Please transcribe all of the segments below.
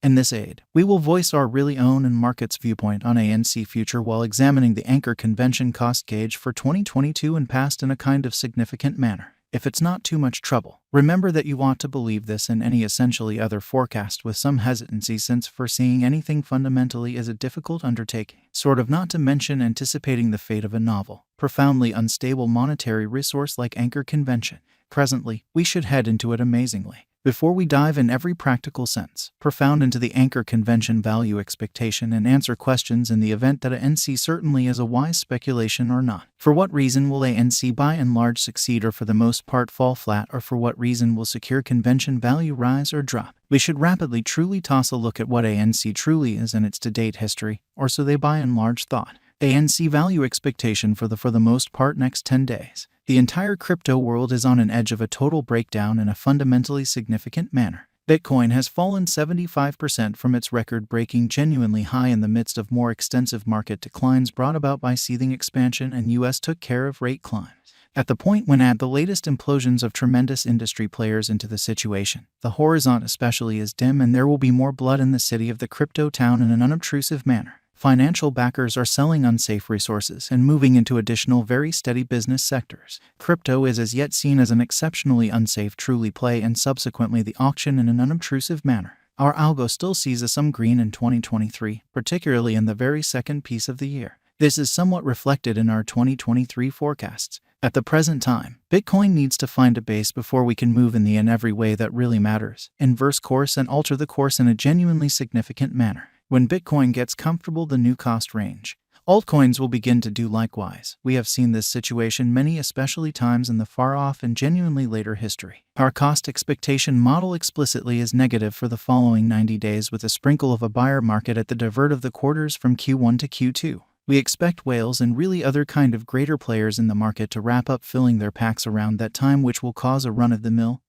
In this aid, we will voice our really own and market's viewpoint on ANC future while examining the anchor convention cost gauge for 2022 and past in a kind of significant manner. If it's not too much trouble, remember that you ought to believe this and any essentially other forecast with some hesitancy, since foreseeing anything fundamentally is a difficult undertaking, sort of, not to mention anticipating the fate of a novel, profoundly unstable monetary resource like anchor convention. Presently, we should head into it amazingly. Before we dive in every practical sense, profound into the anchor convention value expectation and answer questions in the event that ANC certainly is a wise speculation or not. For what reason will ANC by and large succeed or for the most part fall flat, or for what reason will secure convention value rise or drop? We should rapidly truly toss a look at what ANC truly is and its to-date history, or so they by and large thought. ANC value expectation for the most part next 10 days. The entire crypto world is on an edge of a total breakdown in a fundamentally significant manner. Bitcoin has fallen 75% from its record-breaking genuinely high in the midst of more extensive market declines brought about by seething expansion, and US took care of rate climbs. At the point when add the latest implosions of tremendous industry players into the situation, the horizon especially is dim, and there will be more blood in the city of the crypto town in an unobtrusive manner. Financial backers are selling unsafe resources and moving into additional very steady business sectors. Crypto is as yet seen as an exceptionally unsafe truly play, and subsequently the auction in an unobtrusive manner. Our algo still sees some green in 2023, particularly in the very second piece of the year. This is somewhat reflected in our 2023 forecasts. At the present time, Bitcoin needs to find a base before we can move in every way that really matters, inverse course and alter the course in a genuinely significant manner. When Bitcoin gets comfortable the new cost range, altcoins will begin to do likewise. We have seen this situation many especially times in the far-off and genuinely later history. Our cost expectation model explicitly is negative for the following 90 days, with a sprinkle of a buyer market at the divert of the quarters from Q1 to Q2. We expect whales and really other kind of greater players in the market to wrap up filling their packs around that time, which will cause a run-of-the-mill,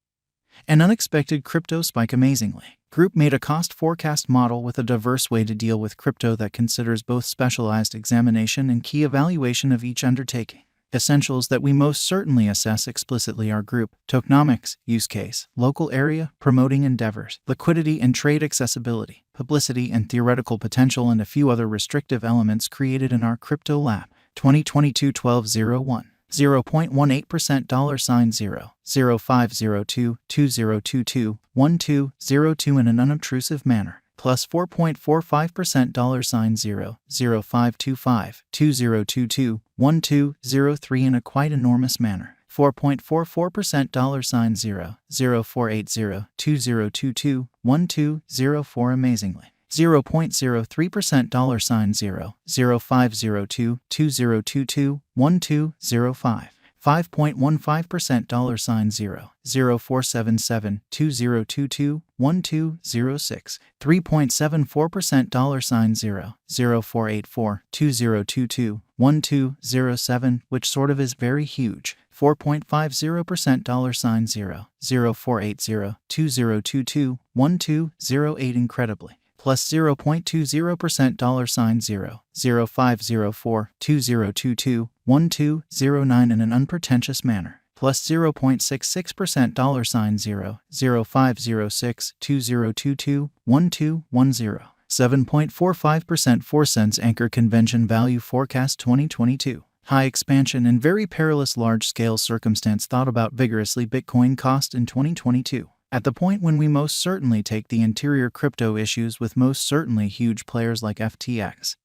an unexpected crypto spike. Amazingly, Group made a cost forecast model with a diverse way to deal with crypto that considers both specialized examination and key evaluation of each undertaking. Essentials that we most certainly assess explicitly are group, tokenomics, use case, local area, promoting endeavors, liquidity and trade accessibility, publicity and theoretical potential, and a few other restrictive elements created in our crypto lab. 2022-12-01. 0.18% $0, 0502 2022 1202 in an unobtrusive manner, plus 4.45% $0, 0525 2022 1203 in a quite enormous manner, 4.44% $0, 0480 2022 1204 amazingly. 0.03% $0, 0502 2022 1205, 5.15% $0, 0477 2022 1206, 3.74% $0, 0484 2022 1207, which sort of is very huge, 4.50% $0, 0480 2022 1208 incredibly, plus 0.20% $0, 0504 2022 1209 in an unpretentious manner, plus 0.66% $0, 0506 2022 1210, 7.45% 4 cents anchor convention value forecast 2022. High expansion and very perilous large-scale circumstance thought about vigorously Bitcoin cost in 2022. At the point when we most certainly take the interior crypto issues with most certainly huge players like FTX,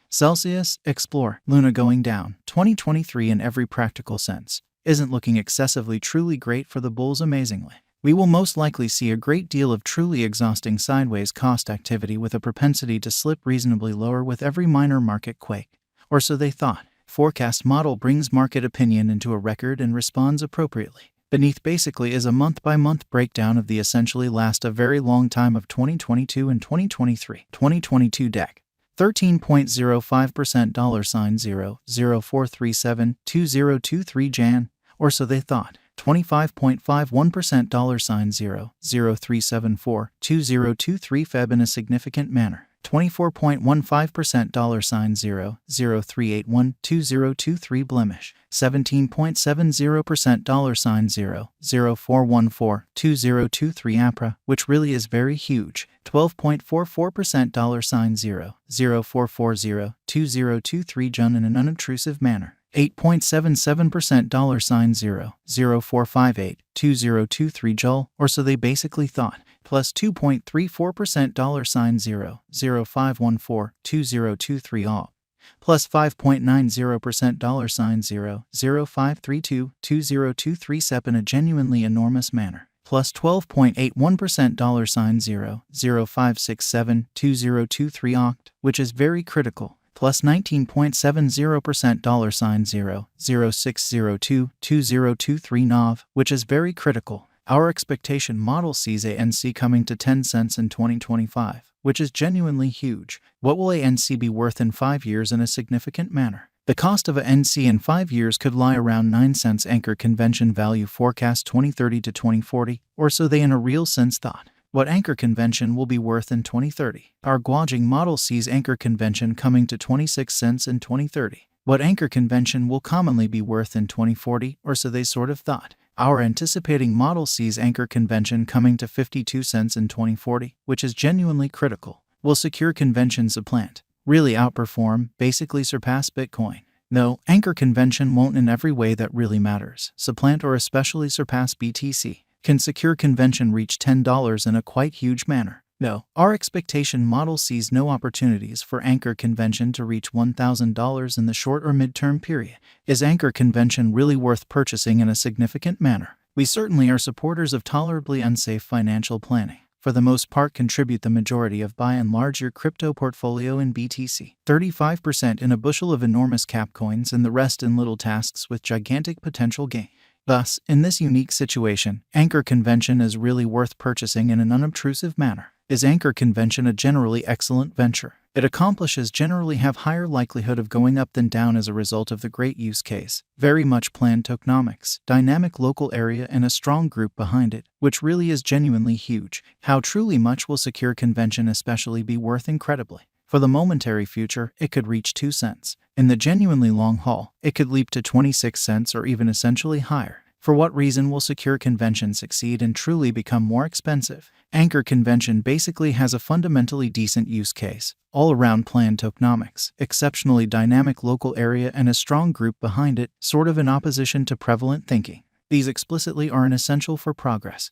Celsius, Explore, Luna going down, 2023 in every practical sense, isn't looking excessively truly great for the bulls. Amazingly, we will most likely see a great deal of truly exhausting sideways cost activity with a propensity to slip reasonably lower with every minor market quake, or so they thought. Forecast model brings market opinion into a record and responds appropriately. Beneath basically is a month-by-month breakdown of the essentially last a very long time of 2022 and 2023. 2022 deck. 13.05% $0, 0437 2023 Jan, or so they thought. 25.51% $0, 0374 2023 Feb in a significant manner. 24.15% $0.03812023 blemish, 17.70% $0.04142023 APRA, which really is very huge, 12.44% $0.04402023 Jun in an unobtrusive manner, 8.77% $0.04582023 Jul, or so they basically thought, plus 2.34% $0.05142023 all, plus 5.90% $0.05322023 SEP in a genuinely enormous manner, plus 12.81% $0.05672023 oct, which is very critical, plus 19.70% $0.06022023 NOV, which is very critical. Our expectation model sees ANC coming to 10 cents in 2025, which is genuinely huge. What will ANC be worth in 5 years in a significant manner? The cost of a NC in 5 years could lie around 9 cents Anchor Convention value forecast 2030 to 2040, or so they in a real sense thought. What Anchor Convention will be worth in 2030? Our Guojing model sees Anchor Convention coming to 26 cents in 2030. What Anchor Convention will commonly be worth in 2040, or so they sort of thought. Our anticipating model sees Anchor Convention coming to 52 cents in 2040, which is genuinely critical. Will Secure Convention supplant, really outperform, basically surpass Bitcoin? No, Anchor Convention won't in every way that really matters, supplant or especially surpass BTC. Can Secure Convention reach $10 in a quite huge manner? No. Our expectation model sees no opportunities for Anchor Convention to reach $1,000 in the short or mid-term period. Is Anchor Convention really worth purchasing in a significant manner? We certainly are supporters of tolerably unsafe financial planning. For the most part, contribute the majority of by and large your crypto portfolio in BTC. 35% in a bushel of enormous cap coins and the rest in little tasks with gigantic potential gain. Thus, in this unique situation, Anchor Convention is really worth purchasing in an unobtrusive manner. Is Anchor Convention a generally excellent venture? It accomplishes generally have higher likelihood of going up than down as a result of the great use case, very much planned tokenomics, dynamic local area and a strong group behind it, which really is genuinely huge. How truly much will Secure Convention especially be worth incredibly? For the momentary future, it could reach 2 cents. In the genuinely long haul, it could leap to 26 cents or even essentially higher. For what reason will Secure Convention succeed and truly become more expensive? Anchor Convention basically has a fundamentally decent use case, all-around planned tokenomics, exceptionally dynamic local area and a strong group behind it, sort of in opposition to prevalent thinking. These explicitly are an essential for progress.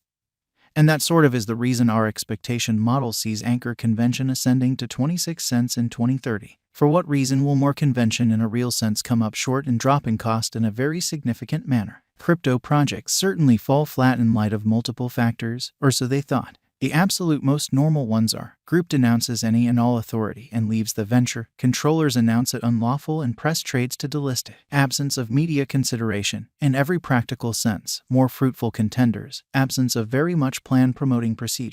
And that sort of is the reason our expectation model sees Anchor Convention ascending to 26 cents in 2030. For what reason will more convention in a real sense come up short and drop in cost in a very significant manner? Crypto projects certainly fall flat in light of multiple factors, or so they thought. The absolute most normal ones are, group denounces any and all authority and leaves the venture, controllers announce it unlawful and press trades to delist it, absence of media consideration, in every practical sense, more fruitful contenders, absence of very much planned promoting procedure.